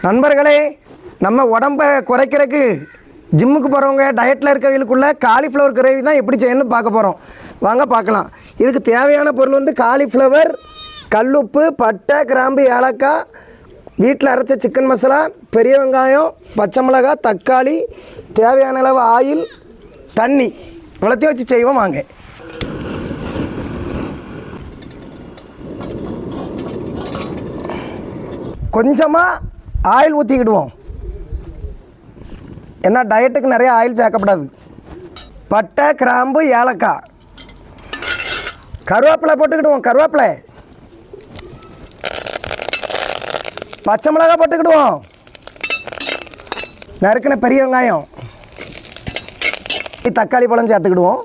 நண்பர்களே, நம்ம உடம்பை குறைக்கிறதுக்கு ஜிம்முக்கு போகிறவங்க டயட்டில் இருக்கிறவங்களுக்குள்ள காலிஃப்ளவர் கிரேவி தான் எப்படி செய்யணும்னு பார்க்க போகிறோம். வாங்க பார்க்கலாம். இதுக்கு தேவையான பொருள் வந்து காலிஃப்ளவர், கல்லுப்பு, பட்டை, கிராம்பு, ஏலக்காய், வீட்டில் அரைச்ச சிக்கன் மசாலா, பெரிய வெங்காயம், பச்சை மிளகாய், தக்காளி, தேவையான அளவு ஆயில், தண்ணி இவ்வளோத்தையும் வச்சு செய்வோம். வாங்க. கொஞ்சமாக ஆயில் ஊற்றிக்கிடுவோம். ஏன்னா டயட்டுக்கு நிறைய ஆயில் சேர்க்கப்படாது. பட்டை, கிராம்பு, ஏலக்காய், கருவேப்பிலை போட்டுக்கிடுவோம். கருவேப்பிலை, பச்சை மிளகாய் போட்டுக்கிடுவோம். நறுக்கின பெரிய வெங்காயம், தக்காளி பழம் சேர்த்துக்கிடுவோம்.